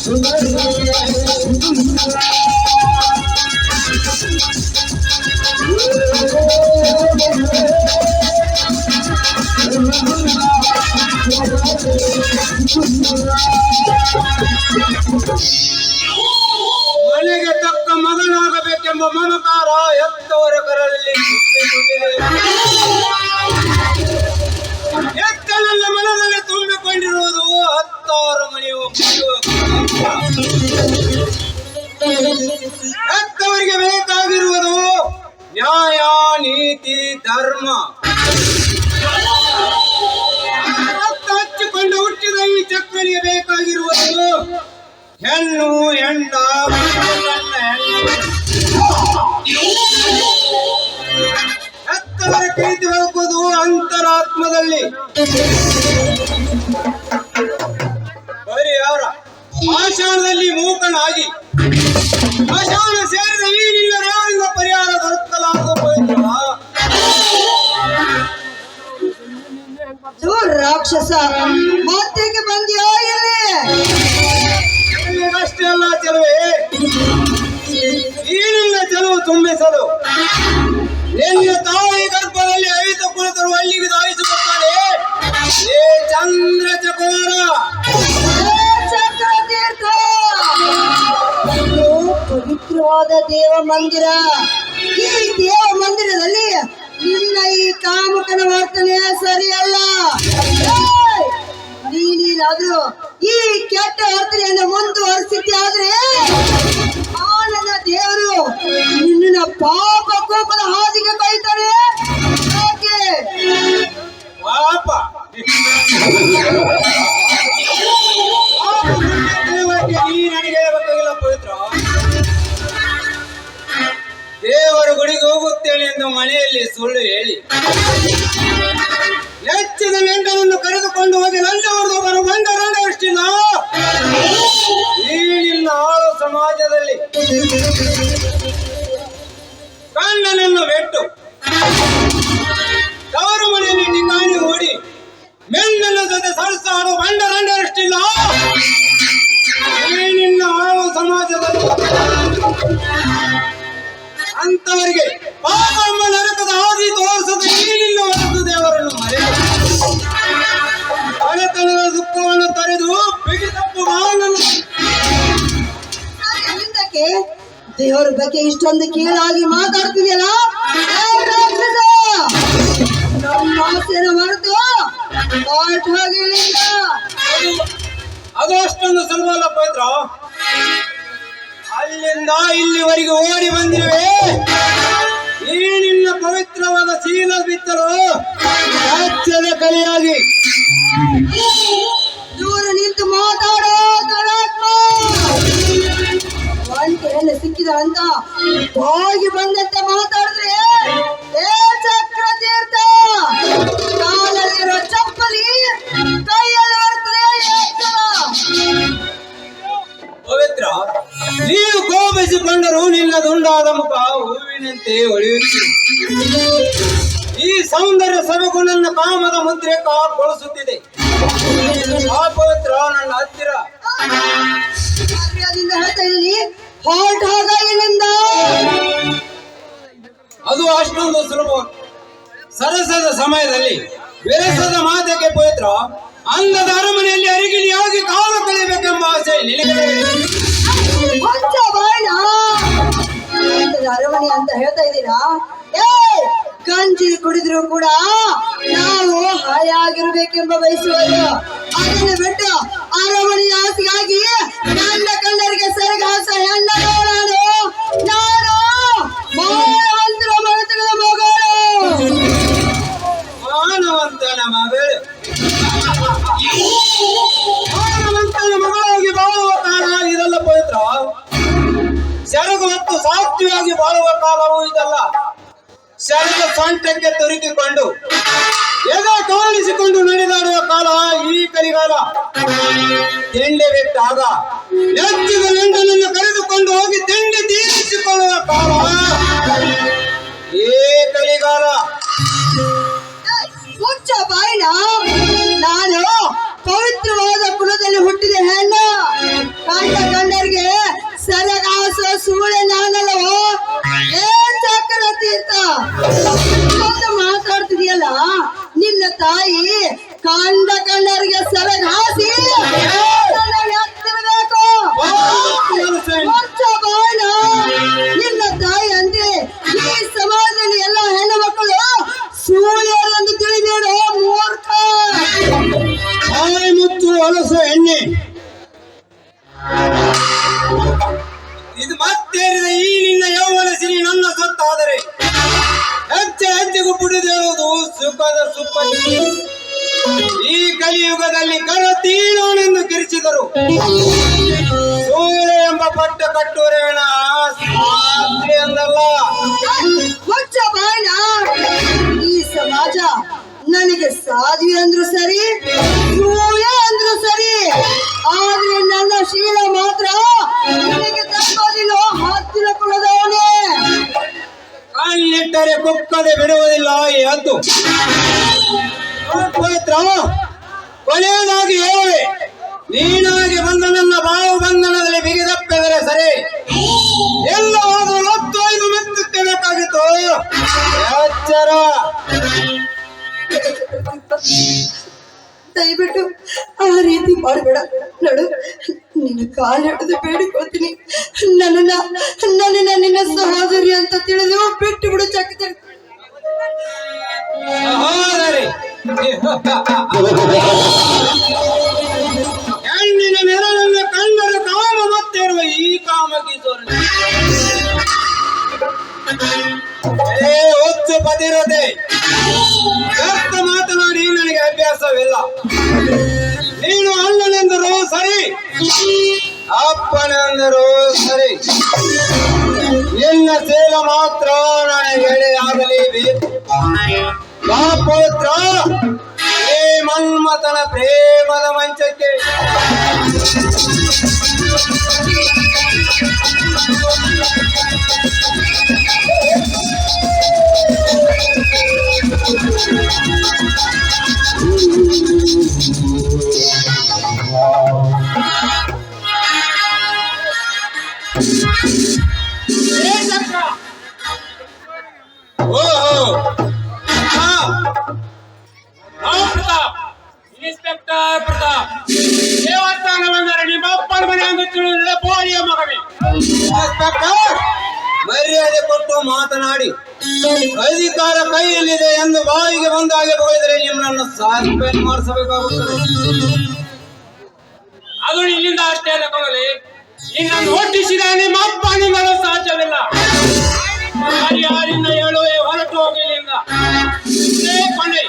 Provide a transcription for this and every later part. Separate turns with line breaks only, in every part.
ಮನೆಗೆ ತಕ್ಕ ಮಗನಾಗಬೇಕೆಂಬ ಮಮಕಾರ ಎತ್ತವರ ಕರದಲ್ಲಿ ಎತ್ತನೆಲ್ಲ ಮನದಲ್ಲಿ ತುಂಬಿಕೊಂಡಿರುವುದು ಹತ್ತಾರು ಮನೆಯು ಎತ್ತವರಿಗೆ ಬೇಕಾಗಿರುವುದು ನ್ಯಾಯ ನೀತಿ ಧರ್ಮ. ಹಚ್ಚಿಕೊಂಡು ಹುಟ್ಟಿದ ಈ ಚಕ್ರನಿಗೆ ಬೇಕಾಗಿರುವುದು ಹೆಣ್ಣು ಹೆಂಡ ಎತ್ತವರ ಪ್ರೀತಿ ಹೋಗುವುದು ಅಂತರಾತ್ಮದಲ್ಲಿ. ಬರೀ ಅವರ ಪಾಷಾಣದಲ್ಲಿ ಮೂಕನಾಗಿ ಪಾಷಾಣ ಸೇರಿದ ಈ ನಿನ್ನ ದೇವರಿಂದ ಪರಿಹಾರ ದೊರಕಲಾಗುವ
ರಾಕ್ಷಸ ಮಾತೆಗೆ ಬಂದ್ಯೋ
ಅಷ್ಟೇ ಅಲ್ಲ ಚೆಲುವೆ, ಈ ನಿನ್ನ ಚೆಲುವು ತುಂಬಿಸಲು ನಿನ್ನ ತಾಯಿ ಗರ್ಭದಲ್ಲಿ 5 ಕುಳಿತರು ಅಲ್ಲಿಗೆ ದಾಯಿಸಿಕೊಡ್ತಾನೆ. ಏ ಚಂದ್ರ ಚಕೋರ
ಪವಿತ್ರವಾದ ದೇವ ಮಂದಿರ. ಈ ದೇವ ಮಂದಿರದಲ್ಲಿ ನಿನ್ನ ಈ ಕಾಮುಕನ ವರ್ತನೆ ಸರಿಯಲ್ಲ. ನೀನೇನಾದ್ರೂ ಈ ಕೆಟ್ಟ ವರ್ತನೆಯನ್ನು ಮುಂದುವರಿಸಿದ್ದೆ ಆದ್ರೆ ಆ ನನ್ನ ದೇವರು ನಿನ್ನ ಪಾಪ ಕೋಪದ ಹಾದಿಗೆ ಕೈತಾರೆ. ಯಾಕೆ
ಪಾಪ ನೀ ನನಗೆ ಹೇಳಬೇಕಾಗಿಲ್ಲ ಪವಿತ್ರ. ದೇವರ ಗುಡಿಗೆ ಹೋಗುತ್ತೇನೆ ಎಂದು ಮನೆಯಲ್ಲಿ ಸುಳ್ಳು ಹೇಳಿ ಹೆಚ್ಚಿನ ಗಂಡನನ್ನು ಕರೆದುಕೊಂಡು ಹೋಗಿ ಲಂಚ ಹೊಡೆದು ಬಂದರಷ್ಟಿಲ್ಲ. ಈ ನಿನ್ನ ಆಳು ಸಮಾಜದಲ್ಲಿ ಗಂಡನನ್ನು ಬಿಟ್ಟು ತವರು ಮನೆಯಲ್ಲಿ ಠಿಕಾಣಿ ಹೂಡಿ ಮೆಂಡನ ಜೊತೆ ಸರಸಾಡು ಬಂದರಷ್ಟಿಲ್ಲ. ಈ ನಿನ್ನ ಆಳು ಸಮಾಜದಲ್ಲಿ ಅಂತವರಿಗೆ ಪಾಪ ಎಂಬ ನರಕದ ಹಾದಿ ತೋರಿಸದ ನೀನಿಲ್ಲ ಹೊರತು ದೇವರನ್ನು ಮರೆತು ಹಳೆತನದ ದುಃಖವನ್ನು ತೊರೆದು ಬಿಗಿತಪ್ಪು
ದೇವರ ಬಗ್ಗೆ ಇಷ್ಟೊಂದು ಕೀಳಾಗಿ ಮಾತಾಡ್ತಿದೆಯಲ್ಲ, ನಮ್ಮ ಆಸೆನ ಮರೆತು
ಅದು ಅಷ್ಟೊಂದು ಸುಲಭ ಅಲ್ಲ ಪವಿತ್ರ. ಅಲ್ಲಿಂದ ಇಲ್ಲಿವರೆಗೆ ಓಡಿ ಬಂದಿರುವೆ. ಈ ನಿನ್ನ ಪವಿತ್ರವಾದ ಶೀಲ ಬಿತ್ತಲು ರಾಜ್ಯದ ಕಲೆಯಾಗಿ
ದೂರ ನಿಂತು ಮಾತಾಡೋ ದುರಾತ್ಮ. ಒಂಟೆಯನ್ನು ಸಿಕ್ಕಿದ ಅಂತ ಹೋಗಿ ಬಂದಂತೆ ಮಾತಾಡಿದ್ರೆ ಚಕ್ರ ತೀರ್ಥ ಕಾಲಲ್ಲಿರೋ ಚಪ್ಪಲಿ ಕೈಯಲ್ಲಿ ಬರ್ತದೆ.
ಪವಿತ್ರ, ನೀನು ಕೋಪಿಸಿಕೊಂಡರೂ ನಿನ್ನ ದುಂಡಾದ ಮುಖ ಹೂವಿನಂತೆ ಹೊಳೆಯುತ್ತಿದೆ. ಈ ಸೌಂದರ್ಯ ಸೊಬಗು ನನ್ನ ಕಾಮದ ಮುದ್ರೆ ಕಾಗೊಳಿಸುತ್ತಿದೆ. ಆ ಪವಿತ್ರ ನನ್ನ ಹತ್ತಿರ
ಹೇಳ್ತಾ ಇದ್ದೀನಿ, ಹೊರಟ ಹೋಗ ಇಲ್ಲಿಂದ.
ಅದು ಅಷ್ಟೊಂದು ಸುಲಭ ಸರಸದ ಸಮಯದಲ್ಲಿ ಬೆರೆಸದ ಮಾತೆಗೆ ಪವಿತ್ರ ಅಂದದ ಅರಮನೆಯಲ್ಲಿ ಅರಿಗಿಲಿಯಾಗಿ ಕಾಲ ಕಳೆಯಬೇಕೆಂಬ ಆಸೆ
ಅರಮನೆ ಅಂತ ಹೇಳ್ತಾ ಇದ್ದೀರಾ? ಗಂಜಿ ಕುಡಿದ್ರು ಕೂಡ ನಾವು ಹಾಯಾಗಿರ್ಬೇಕೆಂಬ ಬಯಸುವುದು. ಅದನ್ನು ಬಿಟ್ಟು ಅರಮನೆಯ ಆಸೆಗಾಗಿ ನನ್ನ ಕಣ್ಣರಿಗೆ ಸರಿಗಾಸ ಹೆಣ್ಣ ನೋಡೋಣ. ನಾನು ಮಾನವಂತರ ಮನತನದ ಮಗಳು,
ಮಾನವಂತನ ಮಗಳು, ಮಾನವಂತನ ಮಗಳಾಗಿ ಬಾಳುವ ಕಾಲ ಇದಲ್ಲ ಪವಿತ್ರ. ಸೆರಗು ಮತ್ತು ಸಾತ್ವಿಯಾಗಿ ಬಾಳುವ ಕಾಲವೂ ಇದಲ್ಲ. ಸೆರಗು ಸೊಂಟಕ್ಕೆ ತುರುಕಿಕೊಂಡು ಎದೆ ತೋರಿಸಿಕೊಂಡು ನಡೆದಾಡುವ ಕಾಲ ಈ ಕಲಿಗಾಲ. ತಿಂಡಿ ಬಿಟ್ಟಾಗ ಹೆಚ್ಚಿದ ಗಂಡನನ್ನು ಕರೆದುಕೊಂಡು ಹೋಗಿ ತಿಂಡಿ ತೀರಿಸಿಕೊಳ್ಳುವ ಕಾಲ ಈ ಕಲಿಗಾಲ.
ಹುಚ್ಚ ಬಾಯಿನ, ನಾನು ಪವಿತ್ರವಾದ ಕುಲದಲ್ಲಿ ಹುಟ್ಟಿದ ಹೆಣ್ಣು. ಕಾಂಡ
ಸೇರಿದ ಈ ನಿನ್ನ ಯೌವನ ಸಿರಿ ನನ್ನ ಸೊತ್ತಾದರೆ ಹೆಜ್ಜೆ ಹೆಜ್ಜೆಗೂ ಪುಡಿದೇಳುವುದು ಸುಖದ ಸುಪ್ಪತ್ತಿ. ಈ ಕಲಿಯುಗದಲ್ಲಿ ಕರತೀಳೋನೆಂದು ಕಿರಿಚಿದರು ಸೂರ್ಯ ಎಂಬ ಪಟ್ಟ ಕಟ್ಟುವರೇಣ ಸಾಧ್ವಿ ಎಂದಲ್ಲ.
ಮುಚ್ಚ ಬಾಯ್ನ. ಈ ಸಮಾಜ ನನಗೆ ಸಾಧ್ವಿ ಅಂದ್ರು ಸರಿ, ಸೂರ್ಯ ಅಂದ್ರು ಸರಿ, ಆದ್ರೆ ನನ್ನ ಶೀಲ ಮಾತ್ರ ನನಗೆ ತಪ್ಪೋದಿಲ್ಲ. ಹತ್ತಿರ ಕುಲದವನೇ
ಕಣ್ಣಿಟ್ಟರೆ ಕುಕ್ಕದೆ ಬಿಡುವುದಿಲ್ಲ ಈ ಹದ್ದು. ಪವಿತ್ರ, ಕೊನೆಯದಾಗಿ ಹೇಳುವೆ, ನೀನಾಗಿ ಬಂದ ನನ್ನ ಬಾವು ಬಂಧನದಲ್ಲಿ ಬಿಗಿದಪ್ಪೆದರೆ ಸರಿ, ಎಲ್ಲವಾದರೂ 10 ಮೆತ್ತಕ್ಕೆ ಬೇಕಾಗಿತ್ತು. ಎಚ್ಚರ.
ದಯವಿಟ್ಟು ಆ ರೀತಿ ಮಾಡಬೇಡ. ನೋಡು, ನಿನ್ನ ಕಾಲು ಹಿಡಿದು ಬೇಡಿಕೊಳ್ತೀನಿ. ನನ್ನನ್ನ ನಿನ್ನ ಸಹೋದರಿ ಅಂತ ತಿಳಿದು ಬಿಟ್ಟು ಬಿಡು. ಚಕ್ಕ
ಸಹೋದರಿ, ಹೆಣ್ಣಿನ ನೆರಳನ್ನು ಕಂಡರೆ ಕಾಮ ಮತ್ತೆ ಇರುವ ಈ ಕಾಮಕೀಶ್ವರ ಹೊತ್ತು ಪದಿರದೆ ವ್ಯರ್ಥ ಮಾತನಾಡಿ ನನಗೆ ಅಭ್ಯಾಸವಿಲ್ಲ. ನೀನು ಅಣ್ಣನೆಂದರು ಸರಿ, ಅಪ್ಪನೆಂದರು ಸರಿ, ನಿನ್ನ ಸೇಲ ಮಾತ್ರ ನನಗೆ ಎಡೆಯಾಗಲೇಬೇಕು. ಪವಿತ್ರ, ಈ ಮನ್ಮಥನ ಪ್ರೇಮದ ಮಂಚಕ್ಕೆ ಇನ್ಸ್ಪೆಕ್ಟರ್ ಪ್ರತಾಪ್, ದೇವಸ್ಥಾನವೆಂದರೆ ನಿಮ್ಮ ಅಪ್ಪನ ಮನೆ ಎಂದು ತಿಳಿದ ಬೋಳಿಯ ಮಗನೇ. ಇನ್ಸ್ಪೆಕ್ಟರ್, ಮರ್ಯಾದೆ ಕೊಟ್ಟು ಮಾತನಾಡಿ. ಅಧಿಕಾರ ಕೈಯಲ್ಲಿದೆ ಎಂದು ಬಾಯಿಗೆ ಬಂದಾಗೆ ಹೋಗಿದರೆ ನಿಮ್ಮನ್ನು ಸಸ್ಪೆಂಡ್ ಮಾಡಿಸಬೇಕಾಗುತ್ತದೆ. ಅದು ನಿನ್ನಿಂದ ಅಷ್ಟೇ ಅಲ್ಲ ಕೊಡಲಿ, ನಿನ್ನನ್ನು ಒಟ್ಟಿಸಿದ ನಿಮ್ಮ ಅಪ್ಪ ನಿನ್ನಲು ಸಾಧ್ಯವಿಲ್ಲ. ಯಾರಿಂದ ಹೇಳುವೆ, ಹೊರಟು ಹೋಗಿಲ್ಲಿಂದ. ಕೊನೆ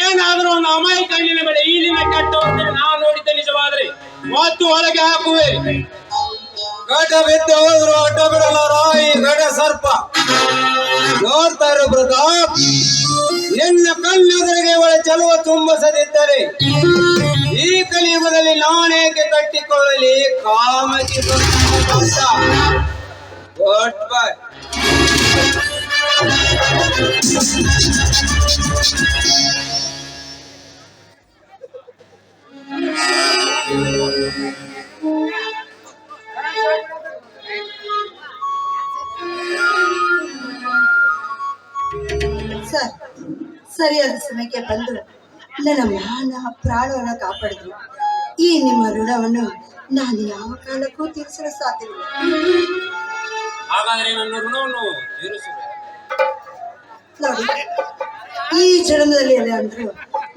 ಏನಾದರೂ ಒಂದು ಅಮಾಯಕ ನಿನ್ನ ಮೇಲೆ ಈ ದಿನ ಕೆಟ್ಟ ಹೋಗ್ತೇನೆ. ನಾವು ನೋಡಿದ್ದೆ ನಿಜವಾದ್ರೆ ಮತ್ತು ಹೊರಗೆ ಹಾಕುವೆ. ಘಟ ಬಿದ್ದು ಹೋದ್ರು ಅಡ್ಡ ಬಿಡಲಾರ ಈ ಘಟ ಸರ್ಪ. ನೋಡ್ತಾ ಇರು ಪ್ರತಾಪ್, ನಿನ್ನ ಕಣ್ಣೆದುರಿಗೆ ಒಳ ಚೆಲುವ ತುಂಬಸದಿದ್ದರೆ ಈ ಕಲಿಯುಗದಲ್ಲಿ ನಾನೇಕೆ ಕಟ್ಟಿಕೊಳ್ಳಲಿ ಕಾಮಕಿ. Good bye.
ಸರ್, ಸರಿಯಾದ ಸಮಯಕ್ಕೆ ಬಂದು ನನ್ನ ಮಾನ ಪ್ರಾಣವನ್ನು ಕಾಪಾಡಿದ್ರು. ಈ ನಿಮ್ಮ ಋಣವನ್ನು ನಾನು ಯಾವ ಕಾಲಕ್ಕೂ ತೀರಿಸಲು ಸಾಧ್ಯವಿಲ್ಲ.
ಹಾಗಾದರೆ ನನ್ನ ಋಣವನ್ನು ತೀರಿಸುವೆ.
ನೋಡಿ, ಈ ಜನ್ಮದಲ್ಲಿ ಅಲ್ಲ ಅಂದ್ರು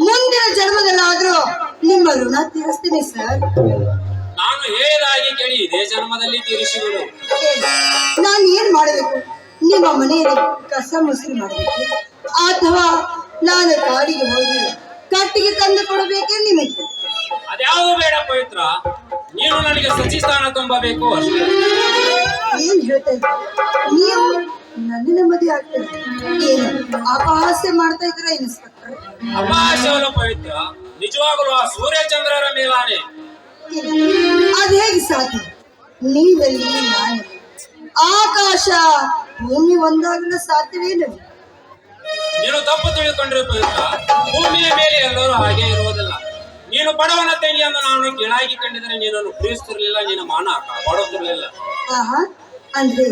ಮುಂದಿನ ಜನ್ಮದಲ್ಲಾದ್ರೂ ನಿಮ್ಮ ಋಣ ತೀರಿಸ್ತೀನಿ ಸರ್.
ನಾನು ಹೇಳಿದಾಗಿ ಕೇಳಿ ಇದೇ ಜನ್ಮದಲ್ಲಿ ತೀರಿಸುವುದು.
ನಾನು ಏನ್ ಮಾಡಬೇಕು? ನಿಮ್ಮ ಮನೆಯಲ್ಲಿ ಕಸ ಮುಸುರಿ ಮಾಡಬೇಕು, ಅಥವಾ ನಾನು ಕಾಡಿಗೆ ಹೋಗಿ ಕಟ್ಟಿಗೆ ತಂದು ಕೊಡಬೇಕೆ ನಿಮಗೆ?
ಅದ್ಯಾವುದು ಬೇಡ ಪವಿತ್ರ, ನೀನು ನನಗೆ ಸಚಿ ಸ್ಥಾನ ತುಂಬಬೇಕು ಅಷ್ಟೇ.
ಏನ್ ಹೇಳ್ತಾ ಇದ್ದೀರಾ ನೀವು? ನನ್ನ ಮದುವೆ ಆಗ್ತದೆ ಏನು ಅಪಹಾಸ್ಯ ಮಾಡ್ತಾ ಇದ್ದೀರಾ ಇನ್ಸ್ಪೆಕ್ಟರ್?
ಅಪಹಾಸ್ಯವಲ್ಲ ಪವಿತ್ರ, ನಿಜವಾಗಲೂ ಆ ಸೂರ್ಯಚಂದ್ರರ ಮೇಲಾನೆ.
ಅದ್ ಹೇಗೆ ಸಾಧ್ಯ? ನೀವೆಲ್ಲಿ, ನಾನು ಆಕಾಶ ಭೂಮಿ ಒಂದಾಗಲು ಸಾಧ್ಯವೇನು?
ನೀನು ತಪ್ಪು ತಿಳಿದುಕೊಂಡ್ರೆ ಪವಿತ್ರ, ಭೂಮಿಯ ಮೇಲೆ ಎಲ್ಲರೂ ಹಾಗೆ ಇರುವುದಿಲ್ಲ. ನೀನು ಬಡವನ ತಂಗಿಯನ್ನು ನಾನು ಕೆಳಾಗಿ ಕಂಡಿದ್ರೆ ನೀನನ್ನು ಪ್ರೀತಿಸುತ್ತಿರಲಿಲ್ಲ, ನಿನ್ನ ಮಾನ ಕಾಪಾಡುತ್ತಿರಲಿಲ್ಲ.
ಆಹಾ, ಅಂದ್ರೆ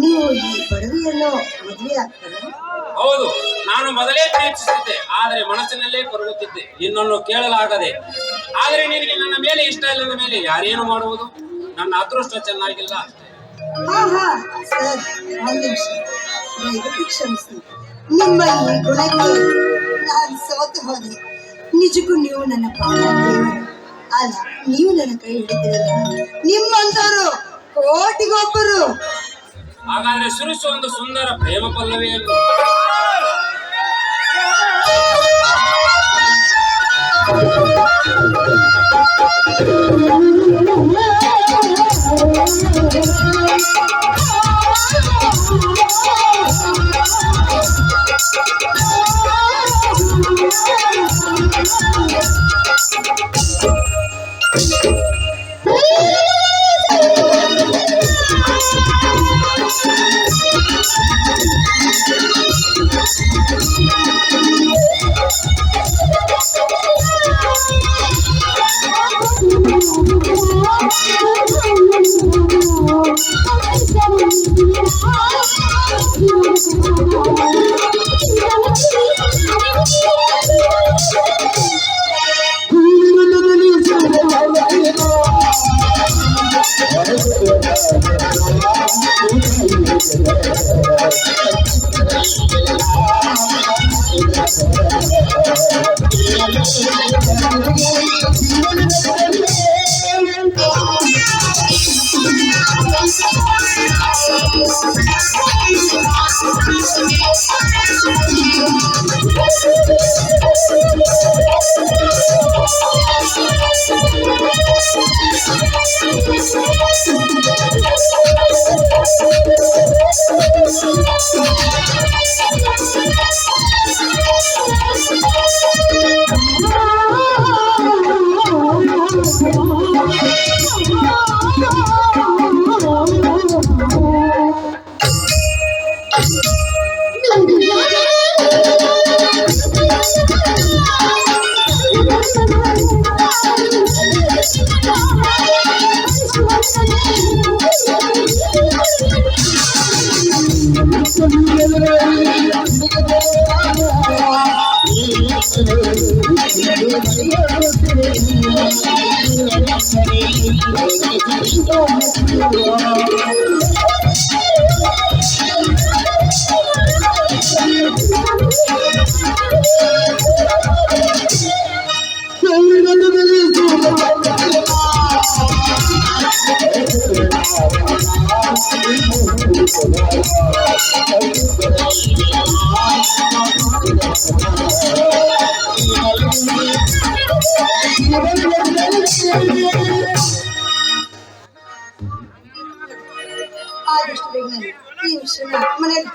ನೀವು ಈ ಬಡವಿಯನ್ನು ಮದುವೆ ಆಗ್ತಾರೆ?
ಹೌದು, ನಾನು ಮೊದಲೇ ಪ್ರೀತಿಸುತ್ತಿದ್ದೆ, ಆದರೆ ಮನಸ್ಸಿನಲ್ಲೇ ಕೊರಗುತ್ತಿದ್ದೆ, ನಿನ್ನನ್ನು ಕೇಳಲಾಗದೆ. ಆದರೆ ನಿನಗೆ ನನ್ನ ಮೇಲೆ ಇಷ್ಟ ಇಲ್ಲದ ಮೇಲೆ ಯಾರೇನು ಮಾಡುವುದು? ನನ್ನ ಅದೃಷ್ಟ ಚೆನ್ನಾಗಿಲ್ಲ ಅಷ್ಟೇ.
ಹಾ ಹಾ ಸರ್, ಒಂದು ನಿಮಿಷ, ದಯವಿಟ್ಟು ಕ್ಷಮಿಸಿ. ನಿಮ್ಮ ಈ ಗುಣಕ್ಕೆ ನಾನು ಸೋತು ಹೋದೆ. ನಿಜಕ್ಕೂ ನೀವು ನನ್ನ ಪ್ರಾಣ ದೇವರು ಅಲ್ಲ. ನೀವು ನನ್ನ ಕೈ ಹಿಡಿದಿರಲ್ಲ. ನಿಮ್ಮಂತವರು ಕೋಟಿಗೊಬ್ಬರು.
ಹಾಗಾದ್ರೆ ಸುರಿಸು ಒಂದು ಸುಂದರ ಪ್ರೇಮ ಪಲ್ಲವಿಯನ್ನು.
ಆದಷ್ಟು ಬೇಗ ಈ ವಿಷಯ ಮನೆಯಲ್ಲಿ